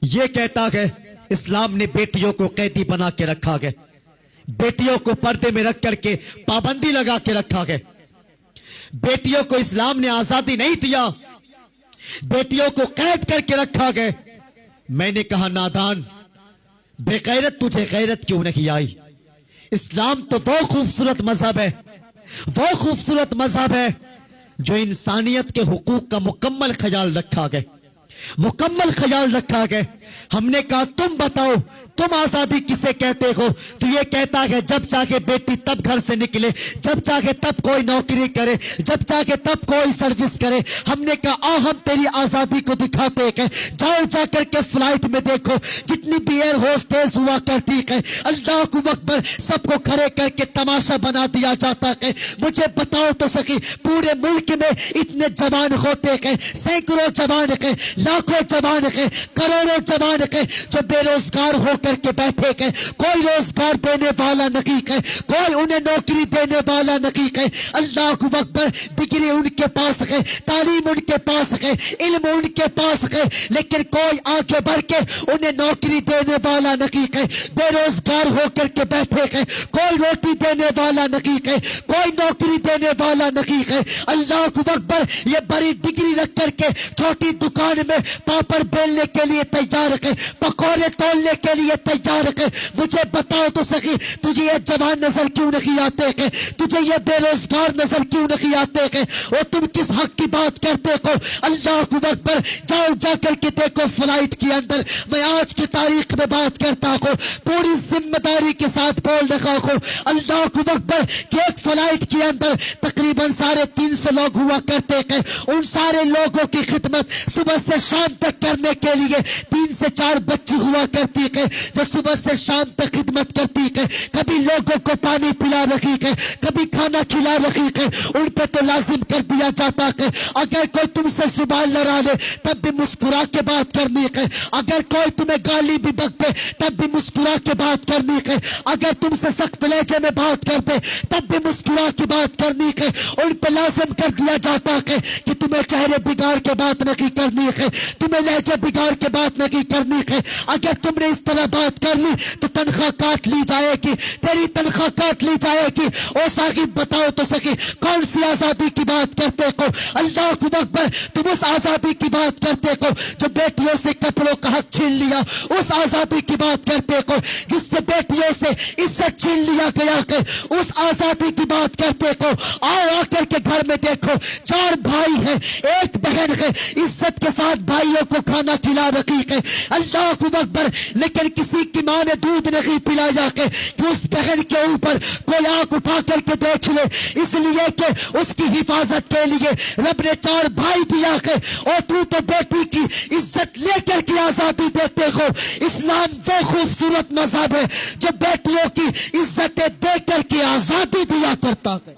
یہ کہتا ہے اسلام نے بیٹیوں کو قیدی بنا کے رکھا ہے، بیٹیوں کو پردے میں رکھ کر کے پابندی لگا کے رکھا ہے، بیٹیوں کو اسلام نے آزادی نہیں دیا، بیٹیوں کو قید کر کے رکھا گیا۔ میں نے کہا نادان، بے غیرت، تجھے غیرت کیوں نہیں آئی؟ اسلام تو وہ خوبصورت مذہب ہے، وہ خوبصورت مذہب ہے جو انسانیت کے حقوق کا مکمل خیال رکھا گیا، مکمل خیال رکھا گیا۔ ہم نے کہا تم بتاؤ، تم آزادی کسے کہتے ہو؟ تو یہ کہتا ہے جب چاہے بیٹی تب گھر سے نکلے، جب چاہے تب کوئی نوکری کرے، جب چاہے تب کوئی سروس کرے۔ ہم نے کہا ہم تیری آزادی کو دکھاتے ہیں، جاؤ جا کر کے فلائٹ میں دیکھو جتنی بھی ایئر ہوسٹس ہوا کرتی ہے، اللہ اکبر، سب کو کھڑے کر کے تماشا بنا دیا جاتا ہے۔ مجھے بتاؤ تو سکی پورے ملک میں اتنے جوان ہوتے ہیں، سینکڑوں جوان ہیں، لاکھوں جوان ہیں، کروڑوں جوان ہیں جو بے روزگار ہو کر کے بیٹھے ہیں، کوئی روزگار دینے والا نہیں ہے، کوئی انہیں نوکری دینے والا نہیں ہے۔ اللہ اکبر، ڈگری ان کے پاس ہے، تعلیم ان کے پاس ہے، علم ان کے پاس ہے، لیکن کوئی آگے بڑھ کے انہیں نوکری دینے والا نہیں ہے، بے روزگار ہو کر کے بیٹھے ہیں، کوئی روٹی دینے والا نہیں ہے، کوئی نوکری دینے والا نہیں ہے۔ اللہ اکبر، یہ بڑی ڈگری رکھ کر کے چھوٹی دکان میں پاپڑ بیلنے کے لیے تیار ہے، پکوڑے تولنے کے لیے تیار ہے۔ مجھے بتاؤ تو سکی تجھے یہ جوان نظر کیوں نہیں آتے ہیں؟ تجھے یہ بے روزگار نظر کیوں نہیں آتے ہیں؟ اور تم کس حق کی بات کرتے ہو؟ اللہ اکبر، جاؤ جا کر کے دیکھو فلائٹ کے اندر۔ میں آج کی تاریخ میں بات کرتا ہوں، پوری ذمہ داری کے ساتھ بول رہا ہوں، اللہ اکبر، کہ ایک فلائٹ کے اندر تقریباً 350 لوگ ہوا کرتے ہیں۔ ان سارے لوگوں کی خدمت صبح سے شام تک کرنے کے لیے 3 سے 4 بچی ہوا کرتی ہے جو صبح سے شام تک خدمت کرتی ہے، کبھی لوگوں کو پانی پلا رہی ہے، کبھی کھانا کھلا رہی ہے۔ ان پہ تو لازم کر دیا جاتا ہے اگر کوئی تم سے زبان لڑا لے تب بھی مسکرا کے بات کرنی ہے، اگر کوئی تمہیں گالی بھی بک دے تب بھی مسکرا کے بات کرنی ہے، اگر تم سے سخت لہجے میں بات کر دے تب بھی مسکرا کے بات کرنی ہے۔ ان پہ لازم کر دیا جاتا ہے کہ تمہیں چہرے بگاڑ کے بات نہیں کرنی ہے، تمہیں لہجے بگاڑ کے بات نہیں کرنی ہے۔ اگر تم نے اس طرح بات کر لی تو تنخواہ کاٹ لی جائے گی، تیری تنخواہ کاٹ لی جائے گی۔ او صاحب بتاؤ تو سکی کون سی آزادی کی بات کرتے ہو؟ اللہ اکبر، تم اس آزادی کی بات کرتے ہو جو بیٹیوں سے کپڑوں کا حق چھین لیا، اس آزادی کی بات کرتے ہو جس سے بیٹیوں سے عزت چھین لیا گیا ہے، اس آزادی کی بات کرتے ہو۔ آؤ آ کر کے گھر میں دیکھو 4 بھائی ہیں، 1 بہن ہے، عزت کے ساتھ بھائیوں کو کھانا کھلا رہی ہے، اللہ اکبر، لیکن کسی کی ماں نے دودھ نہیں پلایا کہ اس بہن کے اوپر کوئی آنکھ اٹھا کر کے دیکھ لے، اس لیے کہ اس کی حفاظت کے لیے رب نے 4 بھائی دیا ہے، اور تو بیٹی کی عزت لے کر کے آزادی دیتے ہو۔ اسلام وہ خوبصورت مذہب ہے جو بیٹیوں کی عزتیں دے کر کے آزادی دیا کرتا ہے۔